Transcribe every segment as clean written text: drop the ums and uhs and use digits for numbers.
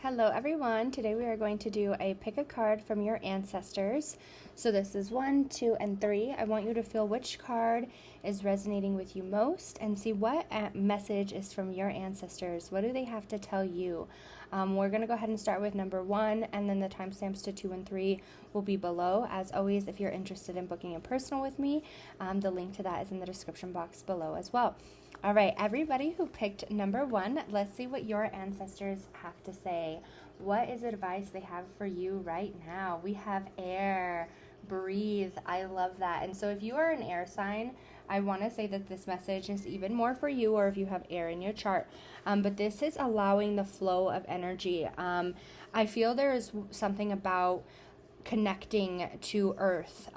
Hello everyone, today we are going to do a pick a card from your ancestors. So this is 1, 2, and 3. I want you to feel which card is resonating with you most and see what message is from your ancestors. What do they have to tell you? We're going to go ahead and start with number 1, and then the timestamps to 2 and 3 will be below. As always, if you're interested in booking a personal with me, the link to that is in the description box below as well. All right, everybody who picked number 1, let's see what your ancestors have to say. What is advice they have for you right now? We have air, breathe. I love that. And so if you are an air sign, I want to say that this message is even more for you, or if you have air in your chart. But this is allowing the flow of energy. I feel there is something about connecting to earth,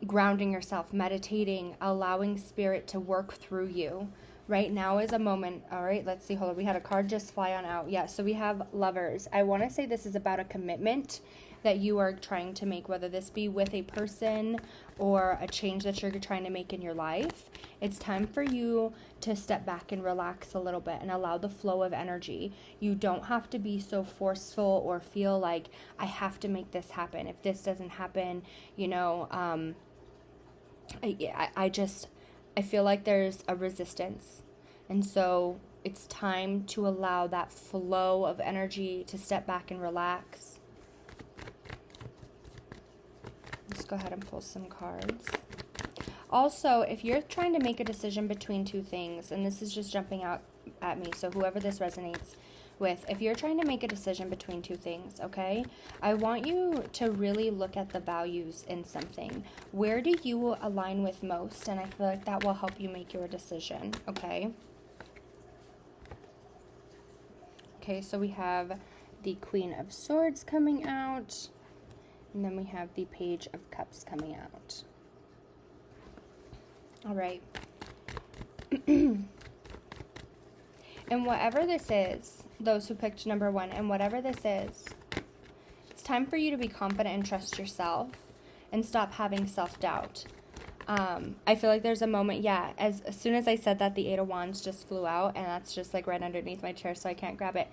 grounding yourself, meditating, allowing spirit to work through you. Right now is a moment. All right, let's see. Hold on. We had a card just fly on out. Yeah, so we have Lovers. I want to say this is about a commitment that you are trying to make, whether this be with a person or a change that you're trying to make in your life. It's time for you to step back and relax a little bit and allow the flow of energy. You don't have to be so forceful or feel like I have to make this happen. If this doesn't happen, I feel like there's a resistance. And so it's time to allow that flow of energy to step back and relax. Let's go ahead and pull some cards. Also, if you're trying to make a decision between two things, and this is just jumping out at me, so whoever this resonates with, if you're trying to make a decision between two things, okay, I want you to really look at the values in something. Where do you align with most? And I feel like that will help you make your decision, okay? Okay, so we have the Queen of Swords coming out, and then we have the Page of Cups coming out. All right. And whatever this is, those who picked number 1, and whatever this is, it's time for you to be confident and trust yourself and stop having self-doubt. I feel like there's a moment, as soon as I said that, the 8 of Wands just flew out, and that's just like right underneath my chair, so I can't grab it.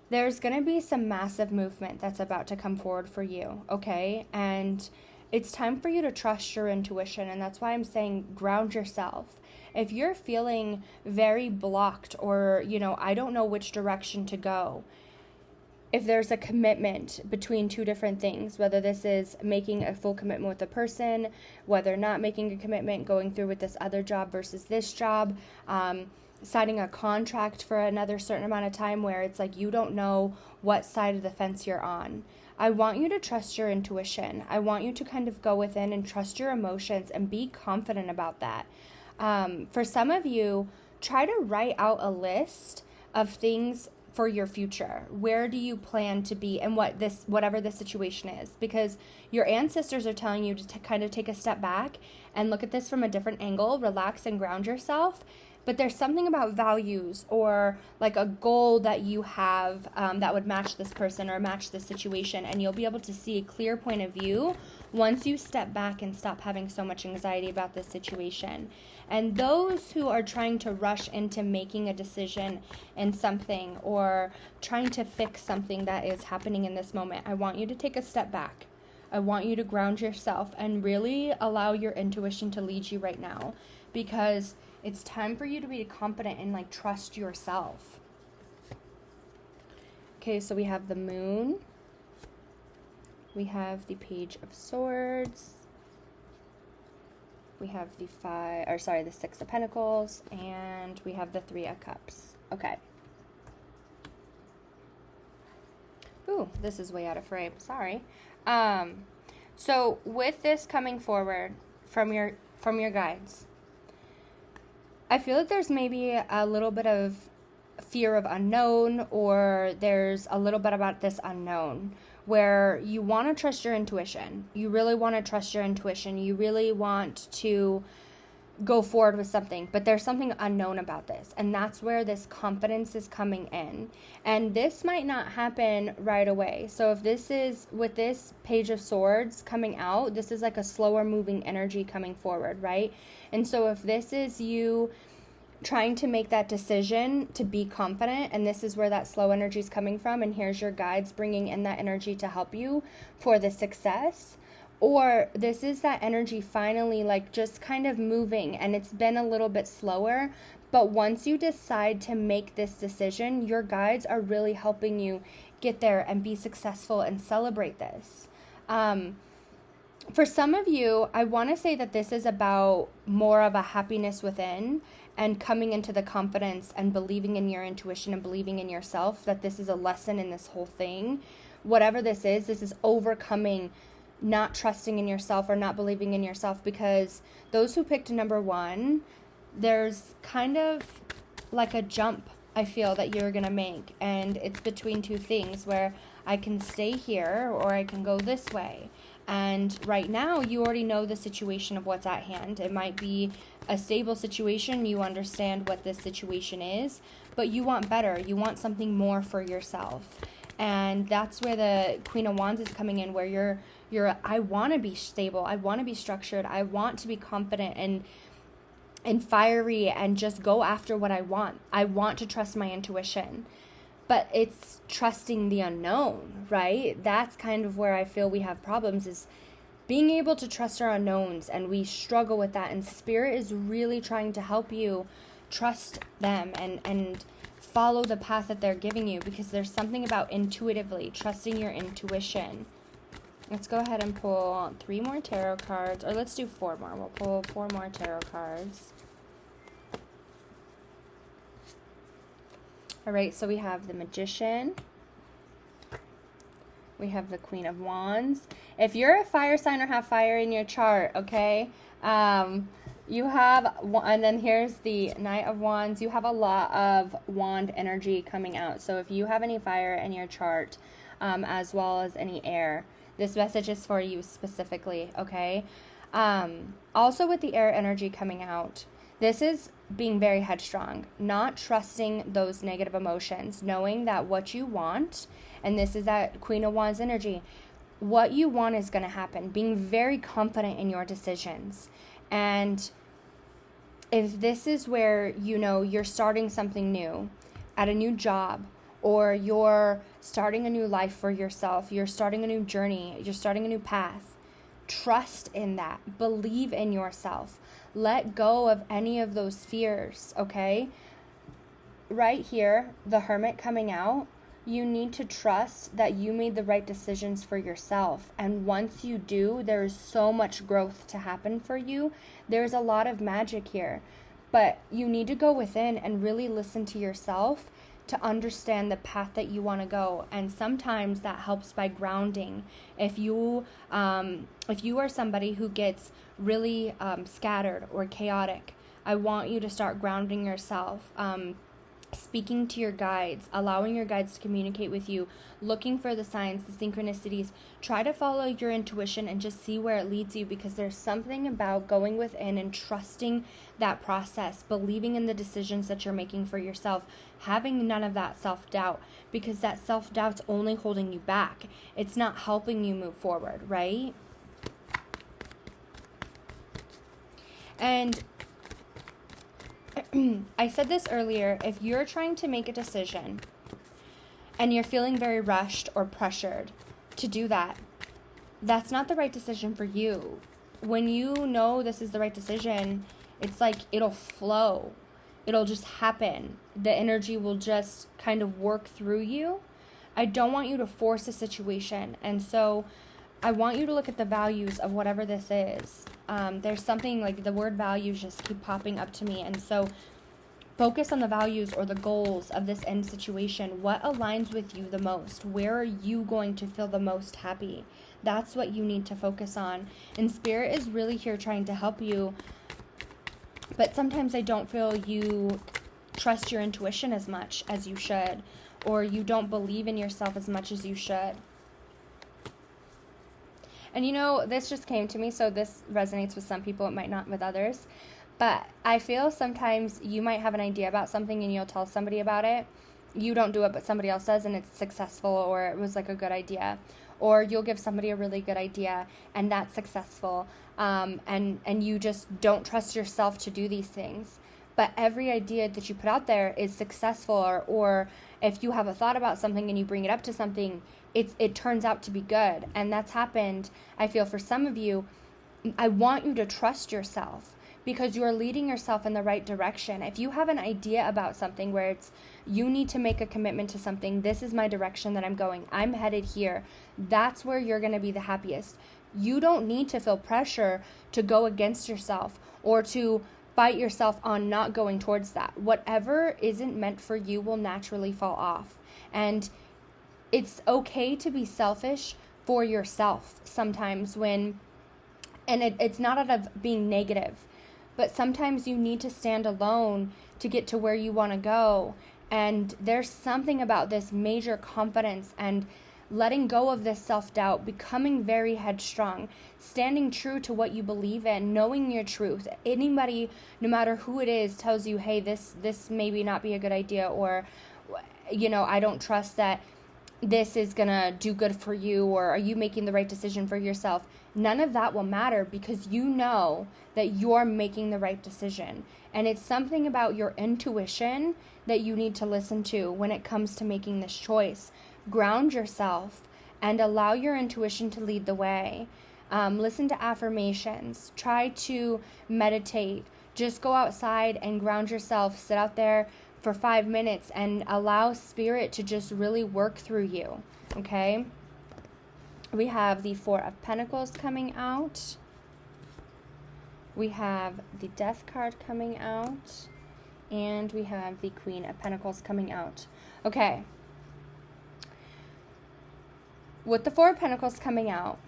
There's going to be some massive movement that's about to come forward for you, okay? And it's time for you to trust your intuition, and that's why I'm saying ground yourself. If you're feeling very blocked or, I don't know which direction to go, if there's a commitment between two different things, whether this is making a full commitment with a person, whether not making a commitment, going through with this other job versus this job, signing a contract for another certain amount of time where it's like you don't know what side of the fence you're on. I want you to trust your intuition. I want you to kind of go within and trust your emotions and be confident about that. For some of you, try to write out a list of things for your future. Where do you plan to be and whatever the situation is? Because your ancestors are telling you to kind of take a step back and look at this from a different angle, relax and ground yourself. But there's something about values or like a goal that you have that would match this person or match this situation, and you'll be able to see a clear point of view once you step back and stop having so much anxiety about this situation. And those who are trying to rush into making a decision in something or trying to fix something that is happening in this moment, I want you to take a step back. I want you to ground yourself and really allow your intuition to lead you right now, because it's time for you to be confident and trust yourself. Okay, so we have the Moon. We have the Page of Swords. We have the 6 of Pentacles, and we have the 3 of Cups. Okay. Ooh, this is way out of frame. Sorry. So with this coming forward from your guides, I feel like there's maybe a little bit of fear of unknown, or there's a little bit about this unknown where you want to trust your intuition. You really want to trust your intuition. You really want to go forward with something, but there's something unknown about this, and that's where this confidence is coming in. And this might not happen right away. So if this is with this Page of Swords coming out, this is like a slower moving energy coming forward, right? And so if this is you trying to make that decision to be confident, and this is where that slow energy is coming from, and here's your guides bringing in that energy to help you for the success. Or this is that energy finally like just kind of moving, and it's been a little bit slower, but once you decide to make this decision, your guides are really helping you get there and be successful and celebrate this. For some of you, I want to say that this is about more of a happiness within and coming into the confidence and believing in your intuition and believing in yourself, that this is a lesson in this whole thing. Whatever this is overcoming not trusting in yourself or not believing in yourself, because those who picked number 1, there's kind of like a jump I feel that you're going to make, and it's between two things where I can stay here or I can go this way. And right now, you already know the situation of what's at hand. It might be a stable situation. You understand what this situation is, but you want better. You want something more for yourself. And that's where the Queen of Wands is coming in, where you're I want to be stable. I want to be structured. I want to be confident and fiery and just go after what I want. I want to trust my intuition. But it's trusting the unknown, right? That's kind of where I feel we have problems, is being able to trust our unknowns, and we struggle with that. And Spirit is really trying to help you trust them and follow the path that they're giving you, because there's something about intuitively trusting your intuition. Let's go ahead and pull 3 more tarot cards, or let's do 4 more. We'll pull 4 more tarot cards. All right, so we have the Magician. We have the Queen of Wands. If you're a fire sign or have fire in your chart, okay, you have, and then here's the Knight of Wands. You have a lot of wand energy coming out. So if you have any fire in your chart, as well as any air, this message is for you specifically, okay? Also with the air energy coming out, this is being very headstrong, not trusting those negative emotions, knowing that what you want, and this is that Queen of Wands energy, what you want is going to happen, being very confident in your decisions. And if this is where, you know, you're starting something new at a new job, or you're starting a new life for yourself, you're starting a new journey, you're starting a new path, trust in that. Believe in yourself. Let go of any of those fears, okay? Right here, the Hermit coming out, you need to trust that you made the right decisions for yourself. And once you do, there is so much growth to happen for you. There's a lot of magic here. But you need to go within and really listen to yourself to understand the path that you want to go. And sometimes that helps by grounding. If you are somebody who gets really scattered or chaotic, I want you to start grounding yourself, speaking to your guides, allowing your guides to communicate with you, looking for the signs, the synchronicities. Try to follow your intuition and just see where it leads you, because there's something about going within and trusting that process, believing in the decisions that you're making for yourself, having none of that self-doubt, because that self-doubt's only holding you back. It's not helping you move forward, right? And I said this earlier, if you're trying to make a decision and you're feeling very rushed or pressured to do that, that's not the right decision for you. When you know this is the right decision, it's like it'll flow. It'll just happen. The energy will just kind of work through you. I don't want you to force a situation. And so I want you to look at the values of whatever this is. There's something like the word values just keep popping up to me. And so focus on the values or the goals of this end situation. What aligns with you the most? Where are you going to feel the most happy? That's what you need to focus on. And Spirit is really here trying to help you. But sometimes I don't feel you trust your intuition as much as you should, or you don't believe in yourself as much as you should. And you know, this just came to me, so this resonates with some people, it might not with others. But I feel sometimes you might have an idea about something and you'll tell somebody about it. You don't do it, but somebody else does, and it's successful, or it was like a good idea. Or you'll give somebody a really good idea and that's successful. And you just don't trust yourself to do these things. But every idea that you put out there is successful, or if you have a thought about something and you bring it up to something, it turns out to be good. And that's happened, I feel, for some of you. I want you to trust yourself, because you're leading yourself in the right direction. If you have an idea about something where it's, you need to make a commitment to something, this is my direction that I'm going, I'm headed here, that's where you're going to be the happiest. You don't need to feel pressure to go against yourself or to fight yourself on not going towards that. Whatever isn't meant for you will naturally fall off. And it's okay to be selfish for yourself sometimes when, and it's not out of being negative, but sometimes you need to stand alone to get to where you want to go. And there's something about this major confidence and letting go of this self-doubt, becoming very headstrong, standing true to what you believe in, knowing your truth. Anybody, no matter who it is, tells you, hey, this maybe not be a good idea, or, I don't trust that this is gonna do good for you, or are you making the right decision for yourself? None of that will matter, because you know that you're making the right decision. And it's something about your intuition that you need to listen to when it comes to making this choice. Ground yourself and allow your intuition to lead the way. Listen to affirmations. Try to meditate. Just go outside and ground yourself. Sit out there for 5 minutes and allow spirit to just really work through you. Okay? We have the Four of Pentacles coming out. We have the Death card coming out. And we have the Queen of Pentacles coming out. Okay. With the Four of Pentacles coming out,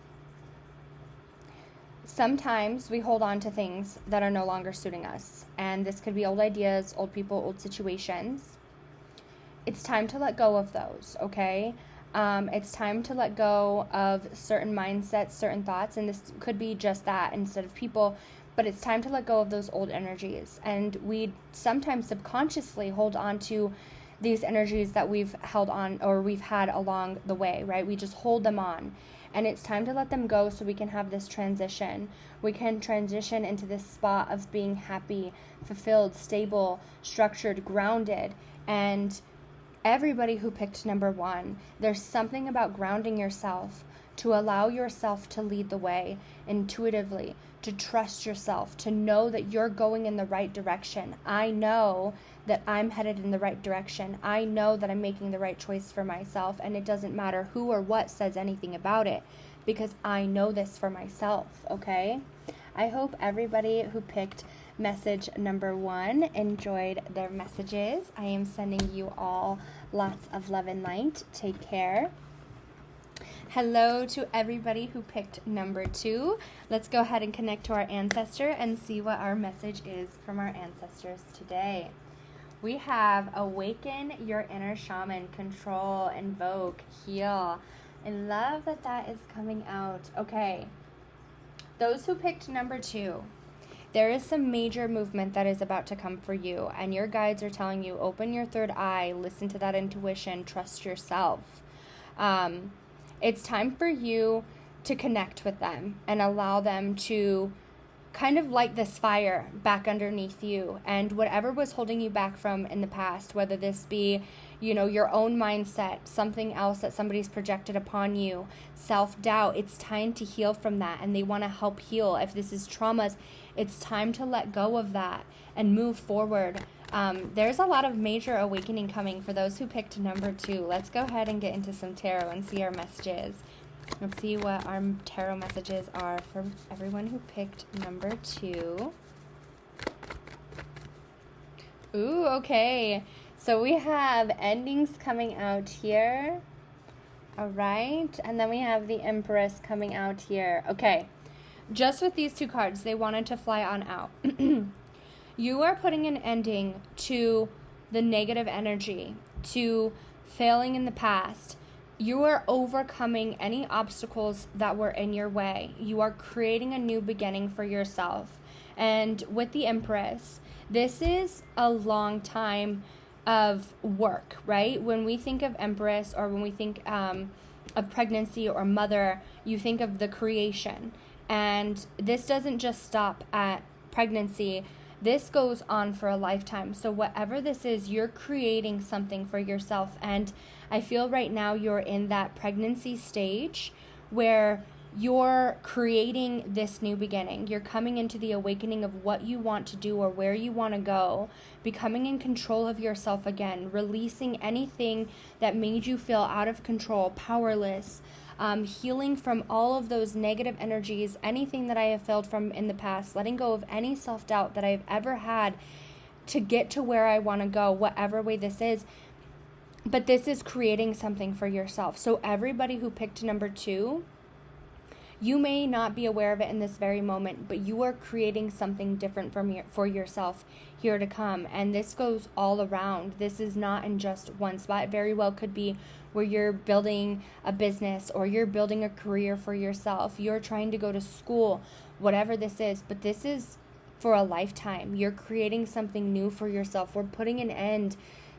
sometimes we hold on to things that are no longer suiting us. And this could be old ideas, old people, old situations. It's time to let go of those, okay? It's time to let go of certain mindsets, certain thoughts, and this could be just that instead of people, but it's time to let go of those old energies. And we sometimes subconsciously hold on to these energies that we've held on or we've had along the way, right? We just hold them on. And it's time to let them go so we can have this transition. We can transition into this spot of being happy, fulfilled, stable, structured, grounded. And everybody who picked number 1, there's something about grounding yourself to allow yourself to lead the way intuitively, to trust yourself, to know that you're going in the right direction. I know that I'm headed in the right direction. I know that I'm making the right choice for myself, and it doesn't matter who or what says anything about it, because I know this for myself, okay? I hope everybody who picked message number 1 enjoyed their messages. I am sending you all lots of love and light. Take care. Hello to everybody who picked number 2. Let's go ahead and connect to our ancestor and see what our message is from our ancestors today. We have awaken your inner shaman, control, invoke, heal. I love that that is coming out. Okay, those who picked number 2, there is some major movement that is about to come for you, and your guides are telling you, open your third eye, listen to that intuition, trust yourself. It's time for you to connect with them and allow them to kind of light this fire back underneath you, and whatever was holding you back from in the past, whether this be, your own mindset, something else that somebody's projected upon you, self-doubt, it's time to heal from that, and they want to help heal. If this is traumas, it's time to let go of that and move forward. There's a lot of major awakening coming for those who picked number 2. Let's go ahead and get into some tarot and see our messages. Let's see what our tarot messages are for everyone who picked number 2. Ooh, okay. So we have endings coming out here. All right. And then we have the Empress coming out here. Okay. Just with these 2 cards, they wanted to fly on out. You are putting an ending to the negative energy, to failing in the past. You are overcoming any obstacles that were in your way. You are creating a new beginning for yourself. And with the Empress, this is a long time of work, right? When we think of Empress, or when we think of pregnancy or mother, you think of the creation. And this doesn't just stop at pregnancy. This goes on for a lifetime. So whatever this is, you're creating something for yourself. And I feel right now you're in that pregnancy stage where you're creating this new beginning. You're coming into the awakening of what you want to do or where you want to go, becoming in control of yourself again, releasing anything that made you feel out of control, powerless, healing from all of those negative energies, anything that I have felt from in the past, letting go of any self-doubt that I've ever had to get to where I want to go, whatever way this is. But this is creating something for yourself. So everybody who picked number 2, you may not be aware of it in this very moment, but you are creating something different for yourself here to come. And this goes all around. This is not in just one spot. It very well could be where you're building a business or you're building a career for yourself. You're trying to go to school, whatever this is. But this is for a lifetime. You're creating something new for yourself. We're putting an end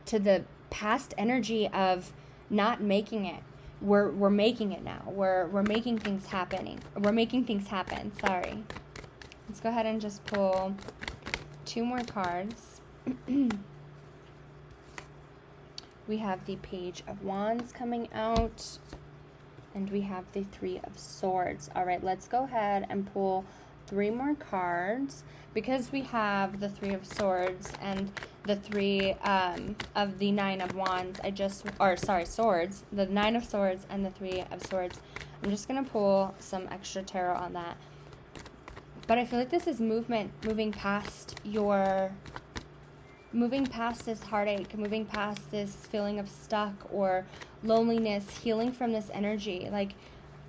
to the past energy of not making it. We're making it now. We're making things happening. We're making things happen. Sorry. Let's go ahead and just pull 2 more cards. We have the Page of Wands coming out, and we have the 3 of Swords. All right, let's go ahead and pull 3 more cards, because we have the 3 of Swords and the 3 of the 9 of Wands. Swords. The 9 of Swords and the 3 of Swords. I'm just going to pull some extra tarot on that. But I feel like this is movement, moving past this heartache, moving past this feeling of stuck or loneliness, healing from this energy. Like,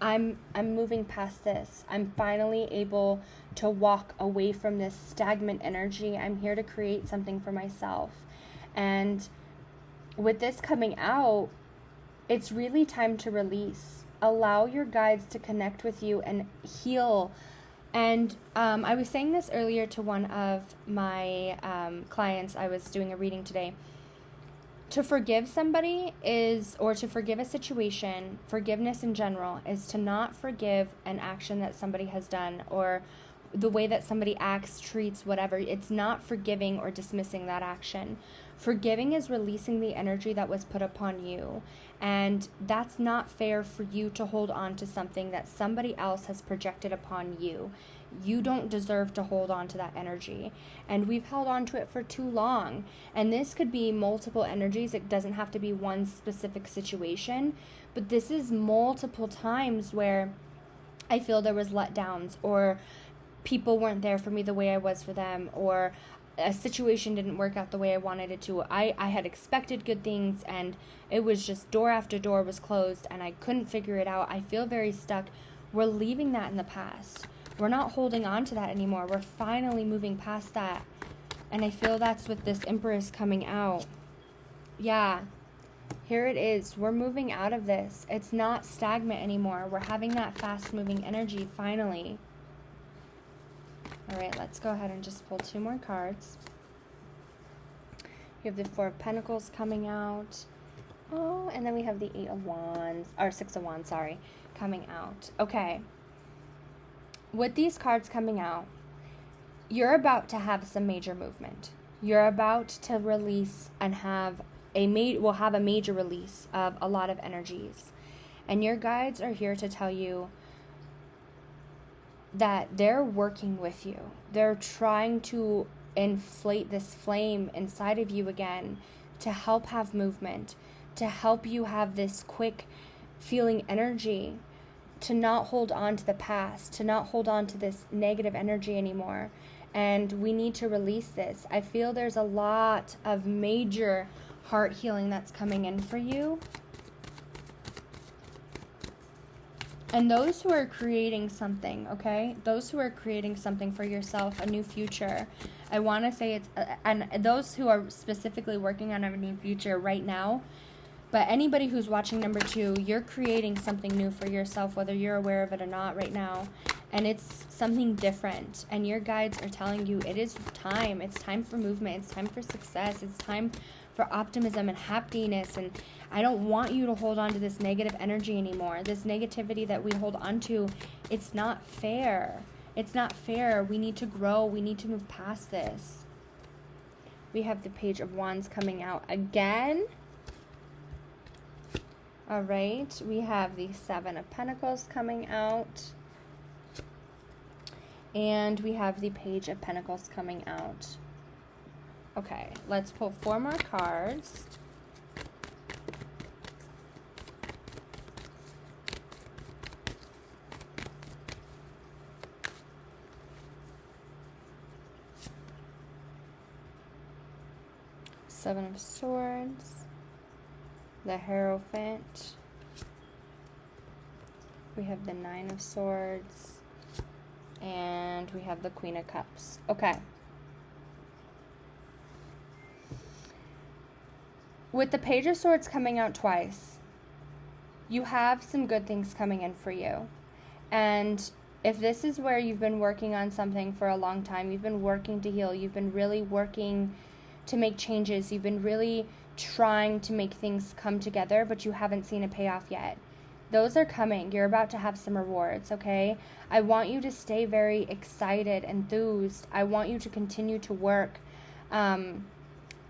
I'm moving past this. I'm finally able to walk away from this stagnant energy. I'm here to create something for myself. And with this coming out, it's really time to release. Allow your guides to connect with you and heal. And I was saying this earlier to one of my clients. I was doing a reading today. To forgive somebody or to forgive a situation, forgiveness in general, is to not forgive an action that somebody has done or the way that somebody acts, treats, whatever. It's not forgiving or dismissing that action. Forgiving is releasing the energy that was put upon you. And that's not fair for you to hold on to something that somebody else has projected upon you. You don't deserve to hold on to that energy. And we've held on to it for too long. And this could be multiple energies. It doesn't have to be one specific situation. But this is multiple times where I feel there was letdowns, or people weren't there for me the way I was for them, or a situation didn't work out the way I wanted it to. I had expected good things, and it was just door after door was closed, and I couldn't figure it out. I feel very stuck. We're leaving that in the past. We're not holding on to that anymore. We're finally moving past that. And I feel that's with this Empress coming out. Yeah, here it is. We're moving out of this. It's not stagnant anymore. We're having that fast-moving energy finally. All right, let's go ahead and just pull 2 more cards. You have the 4 of Pentacles coming out. Oh, and then we have the 8 of Wands, or 6 of Wands, sorry, coming out. Okay. With these cards coming out, you're about to have some major movement. You're about to release and have a major release of a lot of energies. And your guides are here to tell you that they're working with you. They're trying to inflate this flame inside of you again to help have movement, to help you have this quick feeling energy, to not hold on to the past, to not hold on to this negative energy anymore. And we need to release this. I feel there's a lot of major heart healing that's coming in for you. And those who are creating something, okay? Those who are creating something for yourself, a new future. I want to say and those who are specifically working on a new future right now, but anybody who's watching number 2, you're creating something new for yourself, whether you're aware of it or not right now. And it's something different. And your guides are telling you it is time. It's time for movement. It's time for success. It's time for optimism and happiness. And I don't want you to hold on to this negative energy anymore. This negativity that we hold on to, it's not fair. It's not fair. We need to grow. We need to move past this. We have the Page of Wands coming out again. All right, we have the Seven of Pentacles coming out. And we have the Page of Pentacles coming out. Okay, let's pull 4 more cards. Seven of Swords, the Hierophant, we have the Nine of Swords, and we have the Queen of Cups. Okay. With the Page of Swords coming out twice, you have some good things coming in for you. And if this is where you've been working on something for a long time, you've been working to heal, you've been really working to make changes, you've been really trying to make things come together, but you haven't seen a payoff yet. Those are coming. You're about to have some rewards, okay? I want you to stay very excited, enthused. I want you to continue to work.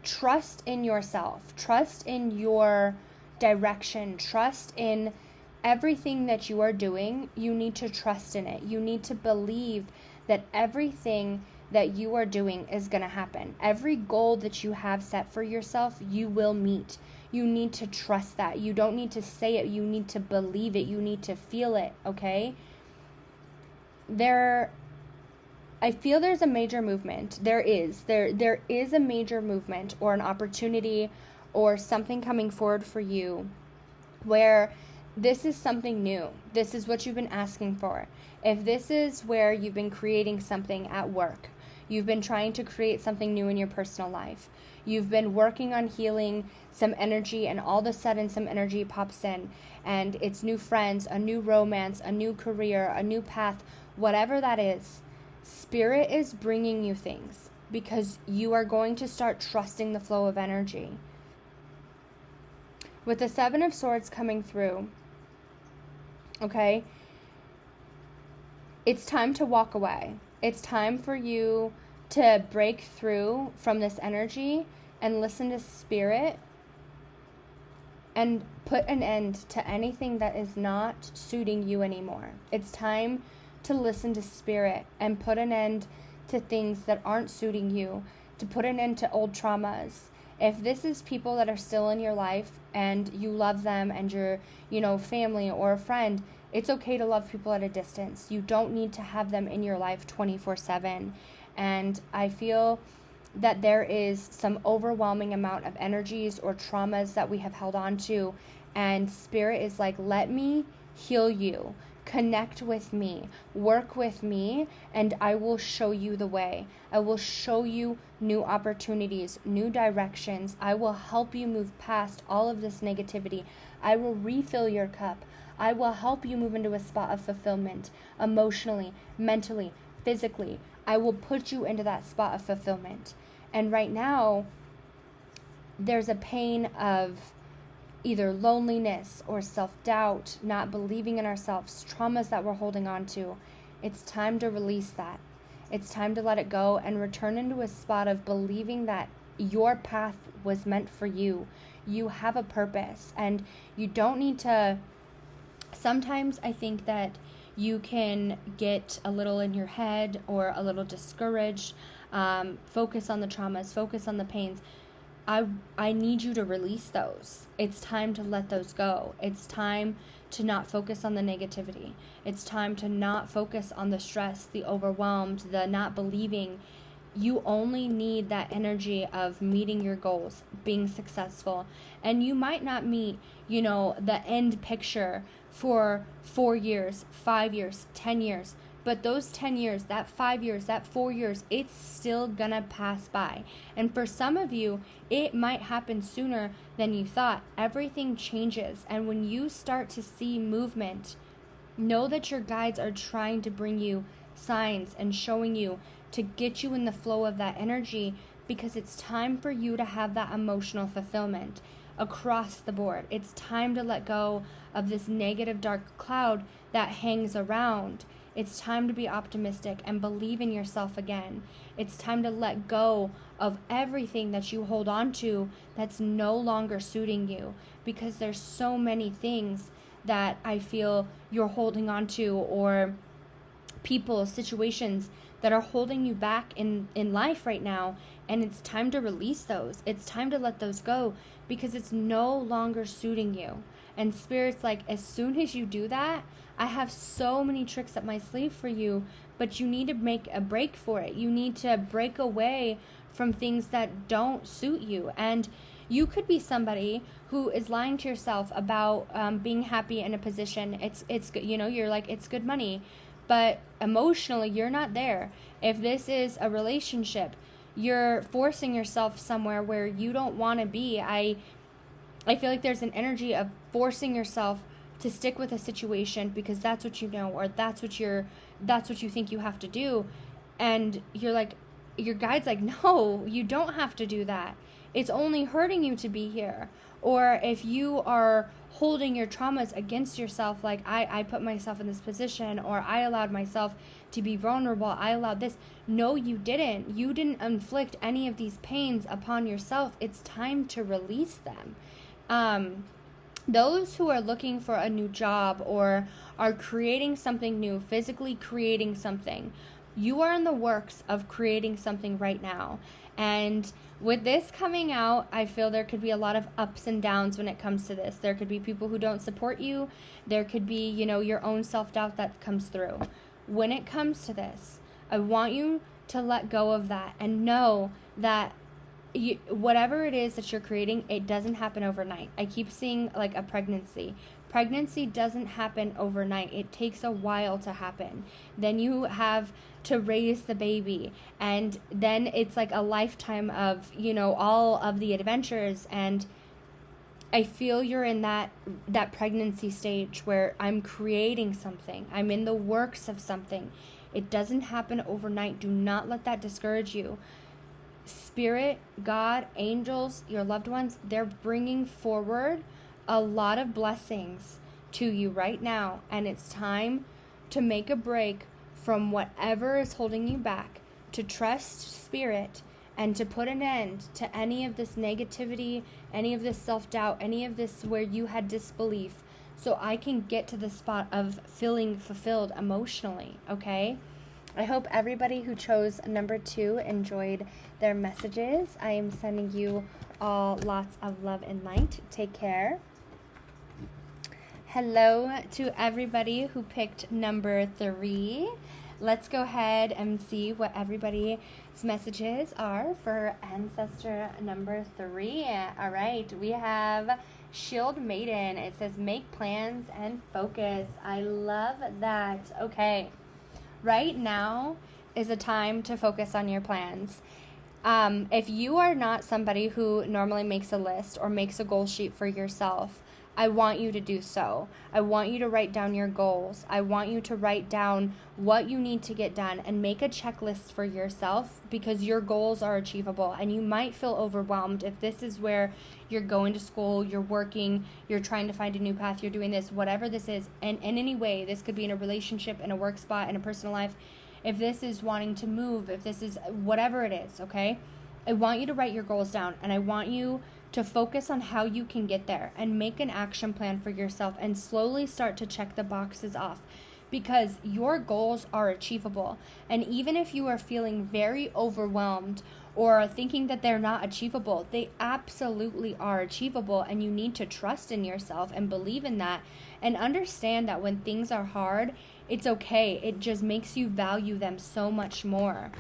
Trust in yourself. Trust in your direction. Trust in everything that you are doing. You need to trust in it. You need to believe that everything that you are doing is going to happen. Every goal that you have set for yourself, you will meet. You need to trust that. You don't need to say it. You need to believe it. You need to feel it, okay? I feel there's a major movement. There is a major movement or an opportunity or something coming forward for you where this is something new. This is what you've been asking for. If this is where you've been creating something at work, you've been trying to create something new in your personal life, you've been working on healing some energy, and all of a sudden some energy pops in, and it's new friends, a new romance, a new career, a new path, whatever that is, Spirit is bringing you things because you are going to start trusting the flow of energy. With the Seven of Swords coming through, okay, it's time to walk away. It's time for you to break through from this energy and listen to Spirit and put an end to anything that is not suiting you anymore. It's time to listen to Spirit and put an end to things that aren't suiting you, to put an end to old traumas. If this is people that are still in your life and you love them and you're, family or a friend, it's okay to love people at a distance. You don't need to have them in your life 24/7. And I feel that there is some overwhelming amount of energies or traumas that we have held on to, and Spirit is like, let me heal you. Connect with me, work with me, and I will show you the way. I will show you new opportunities, new directions. I will help you move past all of this negativity. I will refill your cup. I will help you move into a spot of fulfillment, emotionally, mentally, physically. I will put you into that spot of fulfillment. And right now, there's a pain of either loneliness or self-doubt, not believing in ourselves, traumas that we're holding on to. It's time to release that. It's time to let it go and return into a spot of believing that your path was meant for you. You have a purpose, and you don't need to. Sometimes I think that you can get a little in your head or a little discouraged, focus on the traumas, focus on the pains. I need you to release those. It's time to let those go. It's time to not focus on the negativity. It's time to not focus on the stress, the overwhelmed, the not believing. You only need that energy of meeting your goals, being successful. And you might not meet, the end picture for 4 years, 5 years, 10 years. But those 10 years, that 5 years, that 4 years, it's still gonna pass by. And for some of you, it might happen sooner than you thought. Everything changes. And when you start to see movement, know that your guides are trying to bring you signs and showing you to get you in the flow of that energy, because it's time for you to have that emotional fulfillment across the board. It's time to let go of this negative dark cloud that hangs around. It's time to be optimistic and believe in yourself again. It's time to let go of everything that you hold on to that's no longer suiting you, because there's so many things that I feel you're holding on to, or people, situations that are holding you back in life right now, and it's time to release those. It's time to let those go, because it's no longer suiting you. And Spirit's like, as soon as you do that, I have so many tricks up my sleeve for you, but you need to make a break for it. You need to break away from things that don't suit you. And you could be somebody who is lying to yourself about being happy in a position. It's good, you're like, it's good money, but emotionally you're not there. If this is a relationship, you're forcing yourself somewhere where you don't want to be. I feel like there's an energy of forcing yourself to stick with a situation because that's what you know, or that's what you think you have to do. And you're like, your guide's like, no, you don't have to do that. It's only hurting you to be here. Or if you are holding your traumas against yourself, like I put myself in this position, or I allowed myself to be vulnerable, I allowed this. No, you didn't. You didn't inflict any of these pains upon yourself. It's time to release them. Those who are looking for a new job or are creating something new, physically creating something, you are in the works of creating something right now. And with this coming out, I feel there could be a lot of ups and downs when it comes to this. There could be people who don't support you. There could be, your own self-doubt that comes through. When it comes to this, I want you to let go of that and know that whatever it is that you're creating, it doesn't happen overnight. I keep seeing like a pregnancy. Pregnancy doesn't happen overnight. It takes a while to happen. Then you have to raise the baby, and then it's like a lifetime of, all of the adventures. And I feel you're in that pregnancy stage where I'm creating something. I'm in the works of something. It doesn't happen overnight. Do not let that discourage you. Spirit, God, angels, your loved ones, they're bringing forward a lot of blessings to you right now. And it's time to make a break from whatever is holding you back, to trust Spirit, and to put an end to any of this negativity, any of this self-doubt, any of this where you had disbelief, so I can get to the spot of feeling fulfilled emotionally, okay? I hope everybody who chose number 2 enjoyed their messages. I am sending you all lots of love and light. Take care. Hello to everybody who picked number 3. Let's go ahead and see what everybody's messages are for ancestor number 3. All right, we have Shield Maiden. It says, make plans and focus. I love that. Okay. Right now is a time to focus on your plans. If you are not somebody who normally makes a list or makes a goal sheet for yourself, I want you to do so. I want you to write down your goals. I want you to write down what you need to get done and make a checklist for yourself, because your goals are achievable. And you might feel overwhelmed if this is where you're going to school, you're working, you're trying to find a new path, you're doing this, whatever this is. And in any way, this could be in a relationship, in a work spot, in a personal life. If this is wanting to move, if this is whatever it is, okay? I want you to write your goals down, and I want you to focus on how you can get there and make an action plan for yourself and slowly start to check the boxes off, because your goals are achievable. And even if you are feeling very overwhelmed or thinking that they're not achievable, they absolutely are achievable, and you need to trust in yourself and believe in that and understand that when things are hard, it's okay. It just makes you value them so much more.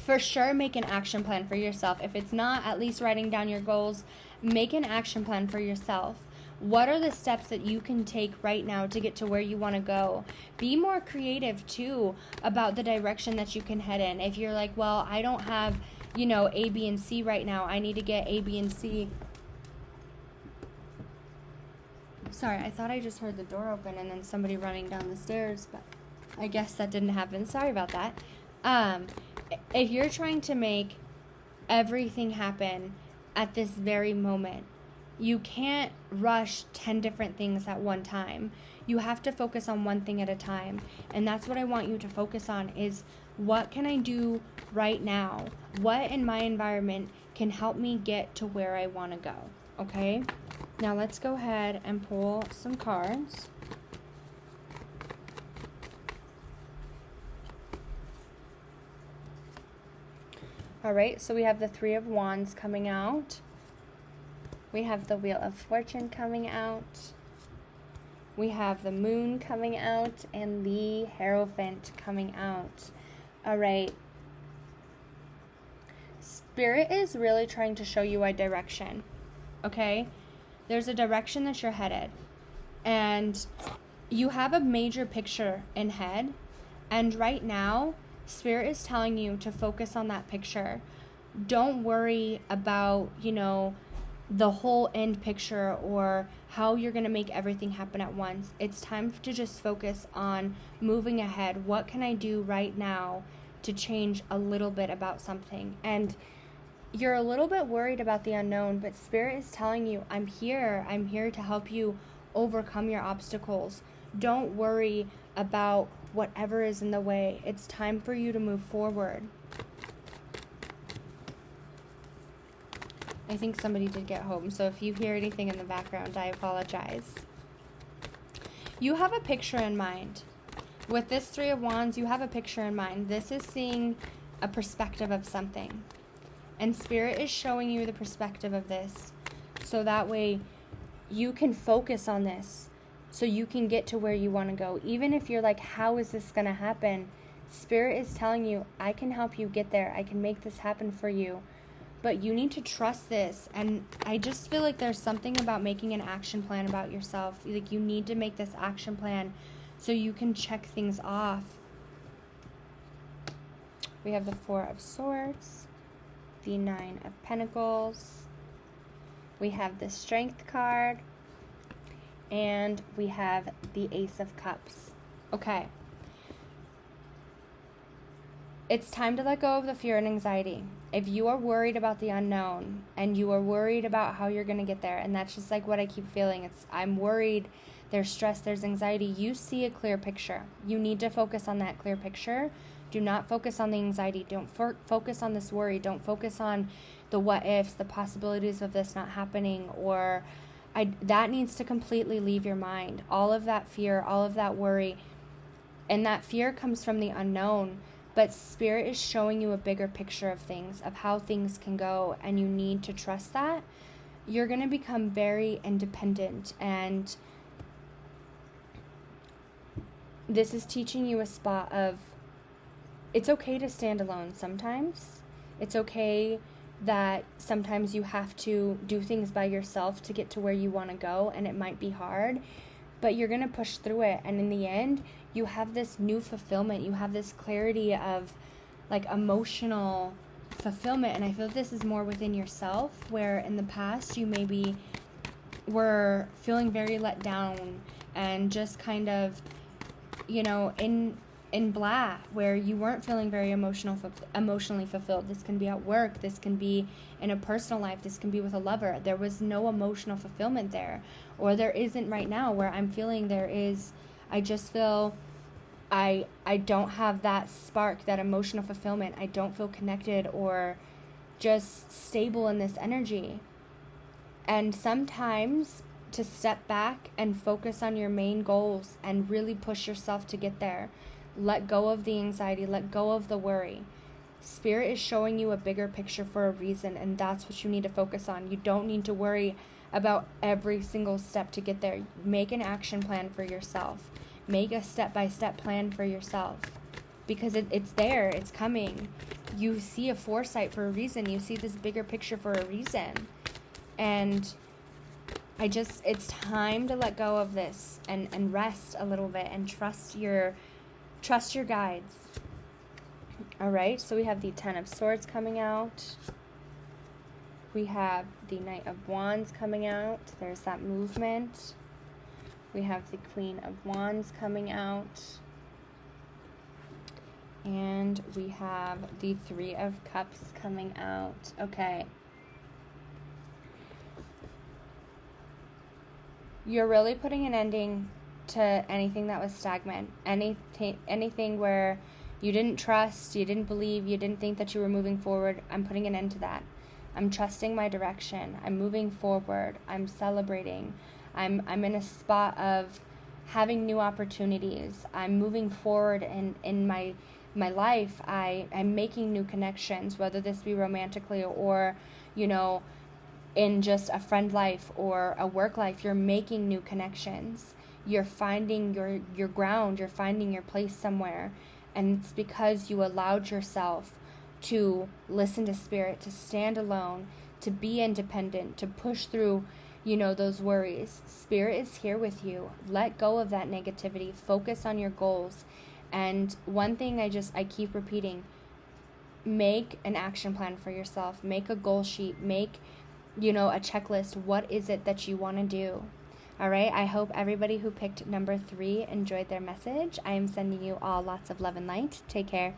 For sure, make an action plan for yourself. If it's not at least writing down your goals, make an action plan for yourself. What are the steps that you can take right now to get to where you want to go? Be more creative, too, about the direction that you can head in. If you're like, well, I don't have, A, B, and C right now. I need to get A, B, and C. Sorry, I thought I just heard the door open and then somebody running down the stairs, but I guess that didn't happen. Sorry about that. If you're trying to make everything happen at this very moment, You can't rush 10 different things at one time. You have to focus on one thing at a time. And that's what I want you to focus on is, what can I do right now? What in my environment can help me get to where I want to go? Okay? Now let's go ahead and pull some cards. All right, so we have the Three of Wands coming out. We have the Wheel of Fortune coming out. We have the Moon coming out and the Hierophant coming out. All right. Spirit is really trying to show you a direction, okay? There's a direction that you're headed. And you have a major picture in head. And right now, Spirit is telling you to focus on that picture. Don't worry about, the whole end picture or how you're going to make everything happen at once. It's time to just focus on moving ahead. What can I do right now to change a little bit about something? And you're a little bit worried about the unknown, but Spirit is telling you, I'm here. I'm here to help you overcome your obstacles. Don't worry about whatever is in the way. It's time for you to move forward. I think somebody did get home, so if you hear anything in the background, I apologize. You have a picture in mind. With this Three of Wands, you have a picture in mind. This is seeing a perspective of something. And Spirit is showing you the perspective of this, so that way you can focus on this, so you can get to where you want to go. Even if you're like, how is this going to happen? Spirit is telling you, I can help you get there. I can make this happen for you. But you need to trust this. And I just feel like there's something about making an action plan about yourself. Like, you need to make this action plan so you can check things off. We have the Four of Swords, the Nine of Pentacles. We have the Strength card. And we have the Ace of Cups. Okay. It's time to let go of the fear and anxiety. If you are worried about the unknown and you are worried about how you're going to get there, and that's just like what I keep feeling. I'm worried, there's stress, there's anxiety. You see a clear picture. You need to focus on that clear picture. Do not focus on the anxiety. Don't focus on this worry. Don't focus on the what ifs, the possibilities of this not happening, or that needs to completely leave your mind. All of that fear, all of that worry, and that fear comes from the unknown. But Spirit is showing you a bigger picture of things, of how things can go, and you need to trust that. You're going to become very independent, and this is teaching you a spot of, it's okay to stand alone sometimes. It's okay that sometimes you have to do things by yourself to get to where you want to go, and it might be hard, but you're going to push through it. And in the end, you have this new fulfillment. You have this clarity of like emotional fulfillment. And I feel this is more within yourself, where in the past you maybe were feeling very let down and just kind of, in blah, where you weren't feeling very emotionally fulfilled. This can be at work. This can be in a personal life. This can be with a lover. There was no emotional fulfillment there, or there isn't right now, where I'm feeling there is. I just feel I don't have that spark, that emotional fulfillment. I don't feel connected or just stable in this energy. And sometimes to step back and focus on your main goals and really push yourself to get there. Let go of the anxiety, let go of the worry. Spirit is showing you a bigger picture for a reason, and that's what you need to focus on. You don't need to worry about every single step to get there. Make an action plan for yourself. Make a step-by-step plan for yourself, because it's there, it's coming. You see a foresight for a reason. You see this bigger picture for a reason. And it's time to let go of this and rest a little bit and trust your guides. All right, so we have the Ten of Swords coming out. We have the Knight of Wands coming out. There's that movement. We have the Queen of Wands coming out. And we have the Three of Cups coming out. Okay. you're really putting an ending to anything that was stagnant, anything where you didn't trust, you didn't believe, you didn't think that you were moving forward. I'm putting an end to that. I'm trusting my direction. I'm moving forward. I'm celebrating. I'm in a spot of having new opportunities. I'm moving forward in my life. I'm making new connections, whether this be romantically or, in just a friend life or a work life. You're making new connections. You're finding your ground. You're finding your place somewhere. And it's because you allowed yourself to listen to spirit, to stand alone, to be independent, to push through, those worries. Spirit is here with you. Let go of that negativity. Focus on your goals. And one thing I keep repeating, make an action plan for yourself. Make a goal sheet. Make, a checklist. What is it that you want to do? All right. I hope everybody who picked number 3 enjoyed their message. I am sending you all lots of love and light. Take care.